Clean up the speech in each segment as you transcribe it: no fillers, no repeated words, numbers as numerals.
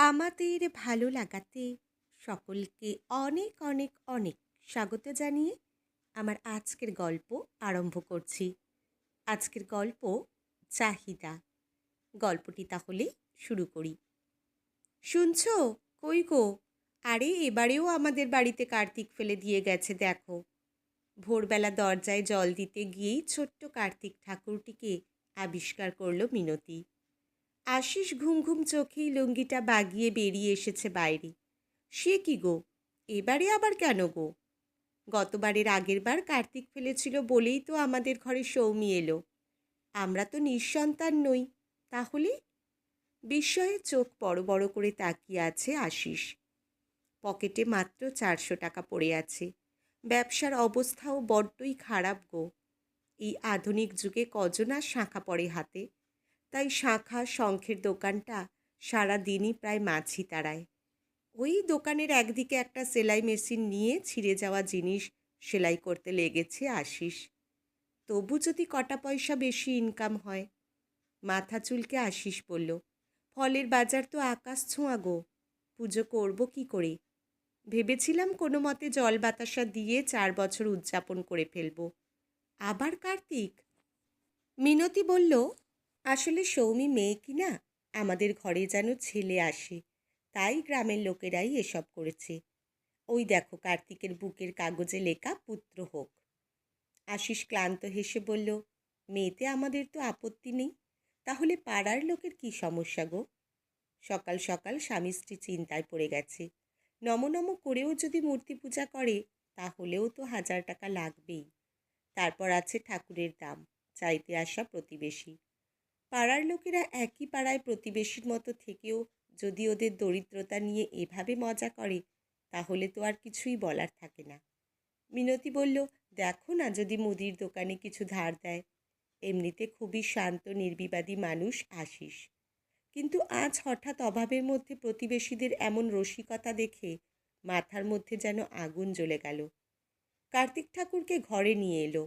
আমাদের ভালো লাগাতে সকলকে অনেক অনেক অনেক স্বাগত জানিয়ে আমার আজকের গল্প আরম্ভ করছি। আজকের গল্প চাহিদা। গল্পটি তাহলে শুরু করি। শুনছো? কই গো? আরে এবারেও আমাদের বাড়িতে কার্তিক ফেলে দিয়ে গেছে দেখো। ভোরবেলা দরজায় জল দিতে গিয়েই ছোট্ট কার্তিক ঠাকুরটিকে আবিষ্কার করলো মিনতি। আশিস ঘুম ঘুম চোখেই লুঙ্গিটা বাগিয়ে বেরিয়ে এসেছে বাইরে। সে কি গো, এবারে আবার কেন গো? গতবারের আগের বার কার্তিক ফেলেছিল বলেই তো আমাদের ঘরে সৌমি এলো। আমরা তো নিঃসন্তান নই। তাহলে? বিস্ময়ে চোখ বড় বড় করে তাকিয়ে আছে আশিস। পকেটে মাত্র 400 টাকা পড়ে আছে। ব্যবসার অবস্থাও বড্ডই খারাপ গো। এই আধুনিক যুগে কজন আর শাঁখা পড়ে হাতে। তাই শাঁখা শঙ্খের দোকানটা সারা দিনই প্রায় মাছি তাড়ায়। ওই দোকানের একদিকে একটা সেলাই মেশিন নিয়ে ছিঁড়ে যাওয়া জিনিস সেলাই করতে লেগেছে আশিস। তবু যদি কটা পয়সা বেশি ইনকাম হয়। মাথা চুলকে আশিস বলল, ফলের বাজার তো আকাশ ছোঁয়া গো। পুজো করব কি করে? ভেবেছিলাম কোনো মতে জল বাতাসা দিয়ে 4 বছর উদযাপন করে ফেলব। আবার কার্তিক? মিনতি বলল, আসলে সৌমি মেয়ে কিনা, আমাদের ঘরে যেন ছেলে আসে, তাই গ্রামের লোকেরাই এসব করেছে। ওই দেখো কার্তিকের বুকের কাগজে লেখা পুত্র হোক। আশিস ক্লান্ত হেসে বলল, মেয়েতে আমাদের তো আপত্তি নেই, তাহলে পাড়ার লোকের কি সমস্যা গো? সকাল সকাল স্বামী স্ত্রী চিন্তায় পড়ে গেছে। নম নম করেও যদি মূর্তি পূজা করে তাহলেও তো 1000 টাকা লাগবেই। তারপর আছে ঠাকুরের দাম, চাইতে আসা প্রতিবেশী। পাড়ার লোকেরা একই পাড়ায় প্রতিবেশীর মতো থেকেও যদি ওদের দরিদ্রতা নিয়ে এভাবে মজা করে তাহলে তো আর কিছুই বলার থাকে না। মিনতি বলল, দেখো না যদি মুদির দোকানে কিছু ধার দেয়। এমনিতে খুবই শান্ত নির্বিবাদী মানুষ আশিস, কিন্তু আজ হঠাৎ অভাবের মধ্যে প্রতিবেশীদের এমন রসিকতা দেখে মাথার মধ্যে যেন আগুন জ্বলে গেল। কার্তিক ঠাকুরকে ঘরে নিয়ে এলো।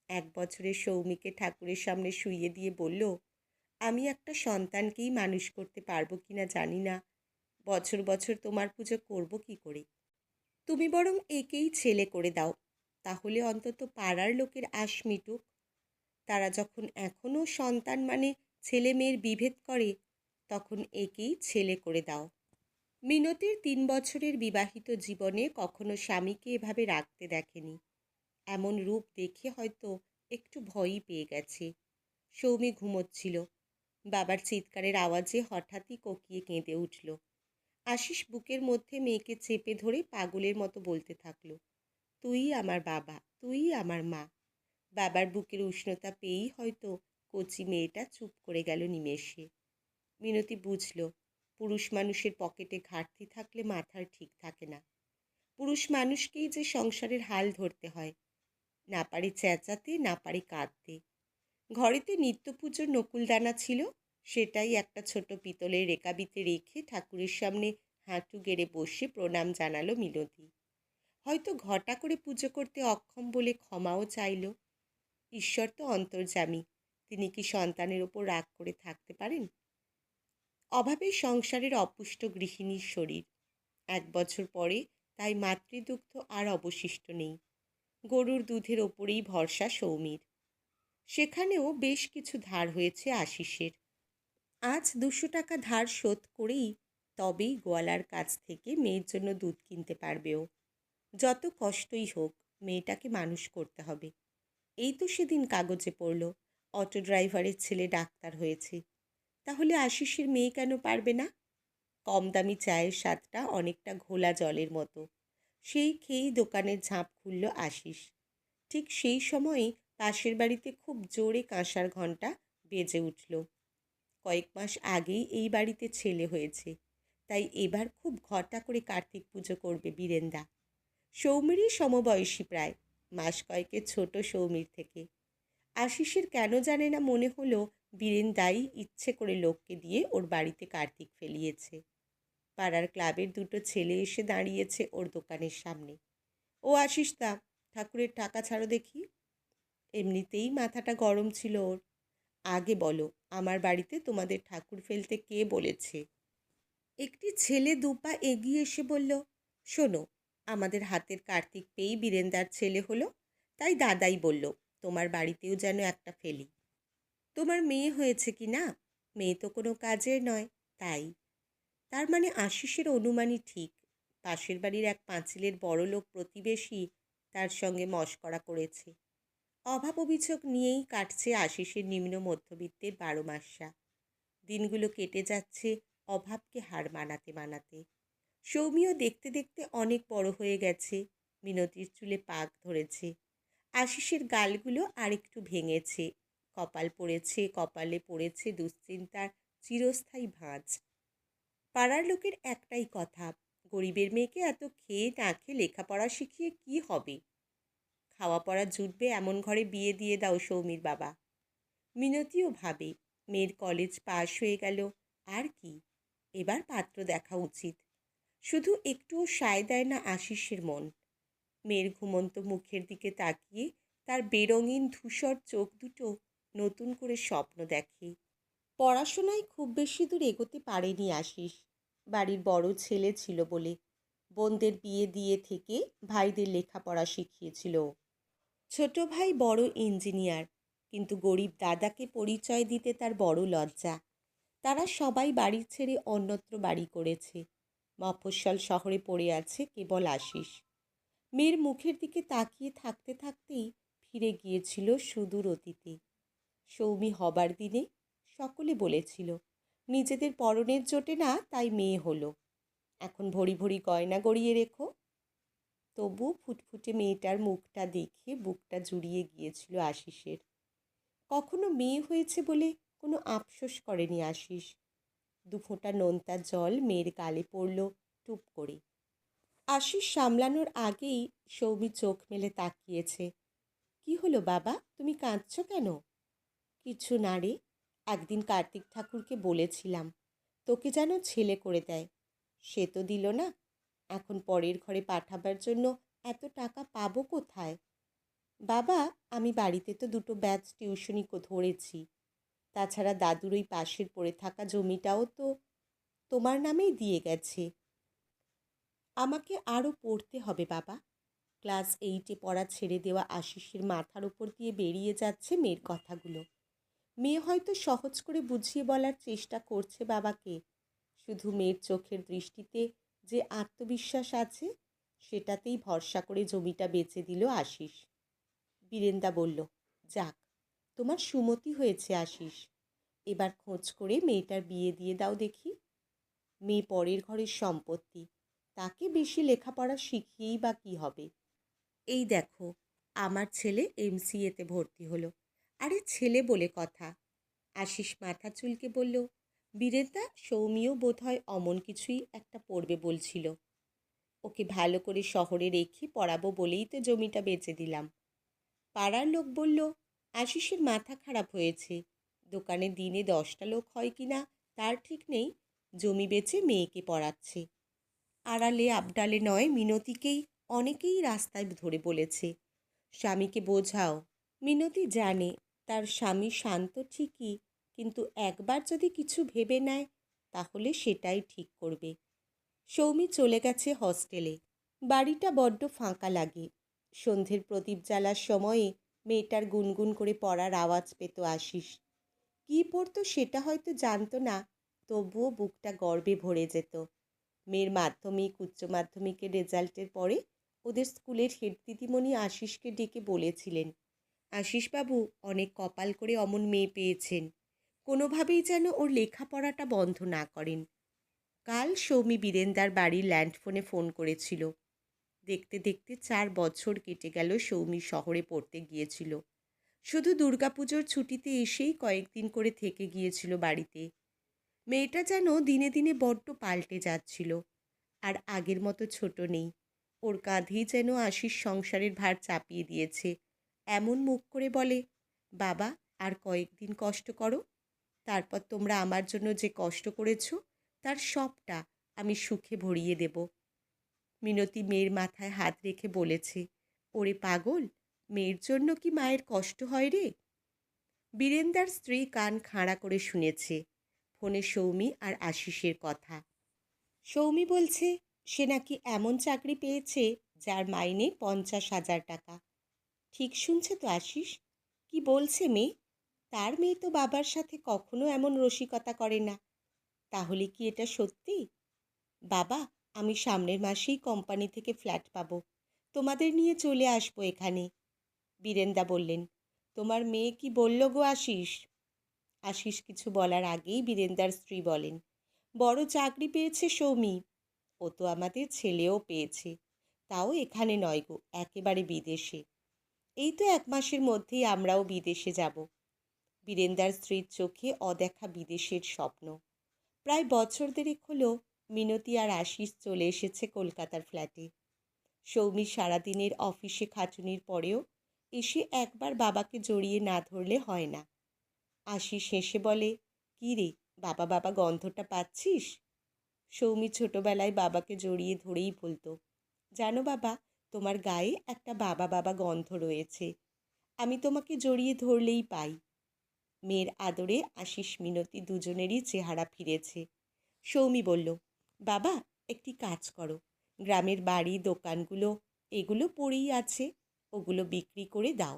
1 বছরের সৌমিকে ঠাকুরের সামনে শুইয়ে দিয়ে বলল, আমি একটা সন্তানকেই মানুষ করতে পারবো কিনা জানি না, বছর বছর তোমার পুজো করব কি করে? তুমি বরং একেই ছেলে করে দাও, তাহলে অন্তত পাড়ার লোকের আশ মিটুক। তারা যখন এখনও সন্তান মানে ছেলে মেয়ের বিভেদ করে, তখন একেই ছেলে করে দাও। মিনতির 3 বছরের বিবাহিত জীবনে কখনো স্বামীকে এভাবে রাখতে দেখেনি। এমন রূপ দেখে হয়তো একটু ভয়ই পেয়ে গেছে। সৌমি ঘুমোচ্ছিল। বাবার চিৎকারের আওয়াজে হঠাৎই কোকিয়ে কেঁদে উঠল। আশিস বুকের মধ্যে মেয়েকে চেপে ধরে পাগলের মতো বলতে থাকলো, তুই আমার বাবা, তুই আমার মা। বাবার বুকের উষ্ণতা পেয়েই হয়তো কচি মেয়েটা চুপ করে গেল নিমেষে। মিনতি বুঝল, পুরুষ মানুষের পকেটে ঘাটতি থাকলে মাথার ঠিক থাকে না। পুরুষ মানুষকেই যে সংসারের হাল ধরতে হয়, না পারে চেঁচাতে, না পারে কাঁদতে। ঘরেতে নিত্য পুজোর নকুলদানা ছিল, সেটাই একটা ছোট পিতলের রেকাবিতে রেখে ঠাকুরের সামনে হাঁটু গেড়ে বসে প্রণাম জানালো মিনতি। হয়তো ঘটা করে পুজো করতে অক্ষম বলে ক্ষমাও চাইল। ঈশ্বর তো অন্তর্যামী, তিনি কি সন্তানের ওপর রাগ করে থাকতে পারেন? অভাবে সংসারের অপুষ্ট গৃহিণীর শরীর। 1 বছর পরে তাই মাতৃদুগ্ধ আর অবশিষ্ট নেই। গরুর দুধের ওপরেই ভরসা সৌমির। সেখানেও বেশ কিছু ধার হয়েছে আশিসের। আজ 200 টাকা ধার শোধ করেই তবেই গোয়ালার কাছ থেকে মেয়ের জন্য দুধ কিনতে পারবেও। যত কষ্টই হোক, মেয়েটাকে মানুষ করতে হবে। এই তো সেদিন কাগজে পড়ল অটো ড্রাইভারের ছেলে ডাক্তার হয়েছে। তাহলে আশিসের মেয়ে কেন পারবে না? কম দামি চায়ের স্বাদটা অনেকটা ঘোলা জলের মতো। সেই খেয়েই দোকানের ঝাঁপ খুলল আশিস। ঠিক সেই সময়েই পাশের বাড়িতে খুব জোরে কাঁসার ঘণ্টা বেজে উঠল। কয়েক মাস আগেই এই বাড়িতে ছেলে হয়েছে, তাই এবার খুব ঘটা করে কার্তিক পুজো করবে বীরেন্দা। সৌমিরই সমবয়সী প্রায়, মাস কয়েকের ছোট সৌমির থেকে। আশিসের কেন জানে না মনে হলো বীরেন্দাই ইচ্ছে করে লোককে দিয়ে ওর বাড়িতে কার্তিক ফেলিয়েছে। পাড়ার ক্লাবের 2টো ছেলে এসে দাঁড়িয়েছে ওর দোকানের সামনে। ও আশিস দা, ঠাকুরের টাকা ছাড়ো দেখি। এমনিতেই মাথাটা গরম ছিল ওর। আগে বলো, আমার বাড়িতে তোমাদের ঠাকুর ফেলতে কে বলেছে? একটি ছেলে দুপা এগিয়ে এসে বলল, শোনো, আমাদের হাতের কার্তিক পেয়েই বীরেন্দার ছেলে হলো, তাই দাদাই বলল তোমার বাড়িতেও যেন একটা ফেলি। তোমার মেয়ে হয়েছে কি না? মেয়ে তো কোনো কাজের নয়, তাই। তার মানে আশিসের অনুমানই ঠিক। পাশের বাড়ির এক পাঁচিলের বড়লোক প্রতিবেশী তার সঙ্গে মশকরা করেছে। অভাব অভিযোগ নিয়েই কাটছে আশিসের নিম্ন মধ্যবিত্তের 12 মাসা। দিনগুলো কেটে যাচ্ছে অভাবকে হার মানাতে মানাতে। সৌমিও দেখতে দেখতে অনেক বড় হয়ে গেছে। মিনতির চুলে পাক ধরেছে। আশিসের গালগুলো আরেকটু ভেঙেছে। কপালে পড়েছে দুশ্চিন্তার চিরস্থায়ী ভাঁজ। পাড়ার লোকের একটাই কথা, গরিবের মেয়েকে এত খেয়ে না খেয়ে লেখাপড়া শিখিয়ে কি হবে? খাওয়া পড়া জুটবে এমন ঘরে বিয়ে দিয়ে দাও সৌমির বাবা। মিনতিও ভাবে, মেয়ের কলেজ পাশ হয়ে গেল, আর কি, এবার পাত্র দেখা উচিত। শুধু একটুও সায় দেয় না আশিসের মন। মেয়ের ঘুমন্ত মুখের দিকে তাকিয়ে তার বেরঙিন ধূসর চোখ দুটো নতুন করে স্বপ্ন দেখে। পড়াশোনায় খুব বেশি দূর এগোতে পারেনি আশিস, বাড়ির বড় ছেলে ছিল বলে। বোনদের বিয়ে দিয়ে থেকে ভাইদের লেখাপড়া শিখিয়েছিল। ছোট ভাই বড় ইঞ্জিনিয়ার, কিন্তু গরিব দাদাকে পরিচয় দিতে তার বড় লজ্জা। তারা সবাই বাড়ি ছেড়ে অন্যত্র বাড়ি করেছে। মফস্বল শহরে পড়ে আছে কেবল আশিস। মেয়ের মুখের দিকে তাকিয়ে থাকতে থাকতেই ফিরে গিয়েছিল সুদূর অতীতে। সৌমি হবার দিনে সকলে বলেছিল নিজেদের পরনের জোটে না, তাই মেয়ে হলো। এখন ভরি ভরি গয়না গড়িয়ে রেখো। তবু ফুটফুটে মেয়েটার মুখটা দেখে বুকটা জুড়িয়ে গিয়েছিল আশিসের। কখনো মেয়ে হয়েছে বলে কোনো আফসোস করেনি আশিস। দুফোঁটা নোনতা জল মেয়ের গালে পড়ল টুপ করে। আশিস সামলানোর আগেই সৌমি চোখ মেলে তাকিয়েছে। কি হলো বাবা, তুমি কাঁদছো কেন? কিছু না রে, একদিন কার্তিক ঠাকুরকে বলেছিলাম তোকে যেন ছেলে করে দেয়, সে তো দিল না। এখন পরের ঘরে পাঠাবার জন্য এত টাকা পাবো কোথায়? বাবা, আমি বাড়িতে তো 2টো ব্যাচ টিউশনি ধরেছি। তাছাড়া দাদুর ওই পাশের পড়ে থাকা জমিটাও তো তোমার নামেই দিয়ে গেছে। আমাকে আরও পড়তে হবে বাবা। ক্লাস 8-এ পড়া ছেড়ে দেওয়া আশিসের মাথার উপর দিয়ে বেরিয়ে যাচ্ছে মেয়ের কথাগুলো। মেয়ে হয়তো সহজ করে বুঝিয়ে বলার চেষ্টা করছে বাবাকে। শুধু মেয়ের চোখের দৃষ্টিতে যে আত্মবিশ্বাস আছে, সেটাতেই ভরসা করে জমিটা বেচে দিল আশিস। বীরেন্দা বলল, যাক, তোমার সুমতি হয়েছে আশিস। এবার খোঁজ করে মেয়েটার বিয়ে দিয়ে দাও দেখি। মেয়ে পরের ঘরের সম্পত্তি, তাকে বেশি লেখাপড়া শিখিয়েই বা কী হবে? এই দেখো, আমার ছেলে MCA-তে ভর্তি হলো। আরে ছেলে বলে কথা। আশিস মাথা চুলকে বলল, বীরেন্দা, সৌমিও বোধহয় অমন কিছুই একটা পড়বে বলছিল। ওকে ভালো করে শহরে রেখে পড়াবো বলেই তো জমিটা বেচে দিলাম। পাড়ার লোক বলল, আশিসের মাথা খারাপ হয়েছে। দোকানে দিনে 10টা লোক হয় কি না তার ঠিক নেই, জমি বেচে মেয়েকে পড়াচ্ছে। আড়ালে আবডালে নয়, মিনতিকেই অনেকেই রাস্তায় ধরে বলেছে, স্বামীকে বোঝাও। মিনতি জানে তার স্বামী শান্ত ঠিকই, কিন্তু একবার যদি কিছু ভেবে নেয় তাহলে সেটাই ঠিক করবে। সৌমি চলে গেছে হস্টেলে। বাড়িটা বড্ড ফাঁকা লাগে। সন্ধ্যের প্রদীপ জ্বালার সময়ে মেয়েটার গুনগুন করে পড়ার আওয়াজ পেত আশিস। কী পড়তো সেটা হয়তো জানতো না, তবুও বুকটা গর্বে ভরে যেত। মেয়ের মাধ্যমিক উচ্চ মাধ্যমিকের রেজাল্টের পরে ওদের স্কুলের হেড দিদিমণি আশিসকে ডেকে বলেছিলেন, আশিসবাবু অনেক কপাল করে অমন মেয়ে পেয়েছেন, কোনোভাবেই যেন ওর লেখাপড়াটা বন্ধ না করেন। কাল সৌমি বীরেন্দার বাড়ির ল্যান্ডফোনে ফোন করেছিল। দেখতে দেখতে 4 বছর কেটে গেল সৌমি শহরে পড়তে গিয়েছিল। শুধু দুর্গাপুজোর ছুটিতে এসেই কয়েকদিন করে থেকে গিয়েছিল বাড়িতে। মেয়েটা যেন দিনে দিনে বড্ড পাল্টে যাচ্ছিল, আর আগের মতো ছোট নেই। ওর কাঁধেই যেন আশিস সংসারের ভার চাপিয়ে দিয়েছে। এমন মুখ করে বলে, বাবা আর কয়েকদিন কষ্ট করো, তারপর তোমরা আমার জন্য যে কষ্ট করেছ তার সবটা আমি সুখে ভরিয়ে দেব। মিনতি মেয়ের মাথায় হাত রেখে বলেছে, ওরে পাগল, মেয়ের জন্য কি মায়ের কষ্ট হয় রে? বীরেন্দার স্ত্রী কান খাড়া করে শুনেছে ফোনে সৌমি আর আশিসের কথা। সৌমি বলছে সে নাকি এমন চাকরি পেয়েছে যার মাইনে 50,000 টাকা। ঠিক শুনছে তো আশিস? কি বলছে মেয়ে? তার মেয়ে তো বাবার সাথে কখনো এমন রসিকতা করে না। তাহলে কি এটা সত্যি? বাবা, আমি সামনের মাসেই কোম্পানি থেকে ফ্ল্যাট পাবো। তোমাদের নিয়ে চলে আসবো এখানে। বীরেনদা বললেন। তোমার মেয়ে কি বলল গো আশিস? আশিস কিছু বলার আগেই বীরেন্দার স্ত্রী বলেন, বড় চাকরি পেয়েছে সৌমি। ও তো আমাদের ছেলেও পেয়েছে, তাও এখানে নয় গো, একেবারে বিদেশে। এই তো 1 মাসের মধ্যেই আমরাও বিদেশে যাব। বীরেন্দার স্ত্রীর চোখে অদেখা বিদেশের স্বপ্ন। প্রায় বছর দেড়েক হলো মিনতি আর আশিস চলে এসেছে কলকাতার ফ্ল্যাটে। সৌমি সারাদিনের অফিসে খাটুনির পরেও এসে একবার বাবাকে জড়িয়ে না ধরলে হয় না। আশিস হেসে বলে, কী রে, বাবা বাবা গন্ধটা পাচ্ছিস? সৌমি ছোটবেলায় বাবাকে জড়িয়ে ধরেই বলতো, জানো বাবা, তোমার গায়ে একটা বাবা বাবা গন্ধ রয়েছে। আমি তোমাকে জড়িয়ে ধরলেই পাই। মেয়ের আদরে আশিস মিনতি দুজনেরই চেহারা ফিরেছে। সৌমি বলল, বাবা, একটি কাজ করো, গ্রামের বাড়ি দোকানগুলো এগুলো পড়েই আছে, ওগুলো বিক্রি করে দাও।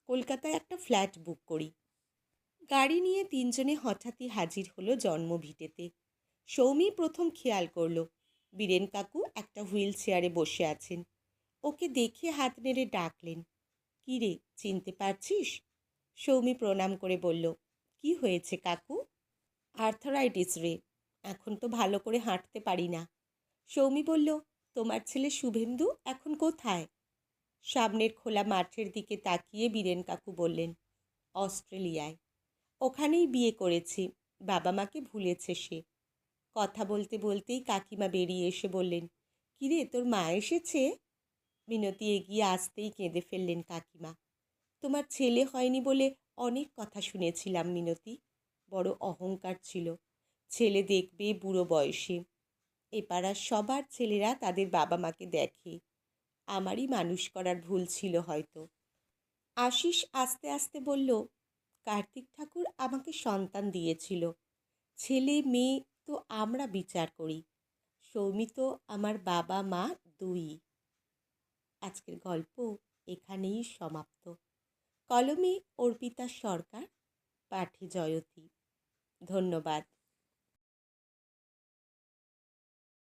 কলকাতায় একটা ফ্ল্যাট বুক করি। গাড়ি নিয়ে তিনজনে হঠাৎই হাজির হলো জন্মভিটেতে। সৌমি প্রথম খেয়াল করলো বীরেন কাকু একটা হুইল চেয়ারে বসে আছেন। ওকে দেখে হাত নেড়ে ডাকলেন, কী রে, চিনতে পারছিস? সৌমি প্রণাম করে বলল, কি হয়েছে কাকু? আর্থারাইটিস রে, এখন তো ভালো করে হাঁটতে পারি না। সৌমি বলল, তোমার ছেলে শুভেন্দু এখন কোথায়? সামনের খোলা মাঠের দিকে তাকিয়ে বীরেন কাকু বললেন, অস্ট্রেলিয়ায়। ওখানেই বিয়ে করেছি, বাবা মাকে ভুলেছে সে। কথা বলতে বলতেই কাকিমা বেরিয়ে এসে বললেন, কিরে, তোর মা এসেছে? মিনতি এগিয়ে আসতেই কেঁদে ফেললেন কাকিমা। তোমার ছেলে হয়নি বলে অনেক কথা শুনেছিলাম মিনতি। বড় অহংকার ছিল, ছেলে দেখবে বুড়ো বয়সে। এ পাড়ার সবার ছেলেরা তাদের বাবা মাকে দেখে। আমারই মানুষ করার ভুল ছিল হয়তো। আশিস আস্তে আস্তে বলল, কার্তিক ঠাকুর আমাকে সন্তান দিয়েছিল, ছেলে মেয়ে তো আমরা বিচার করি। সৌমি তো আমার বাবা মা দুই। আজকের গল্প এখানেই সমাপ্ত। কলমে অর্পিতা সরকার, পাঠে জয়তী। ধন্যবাদ।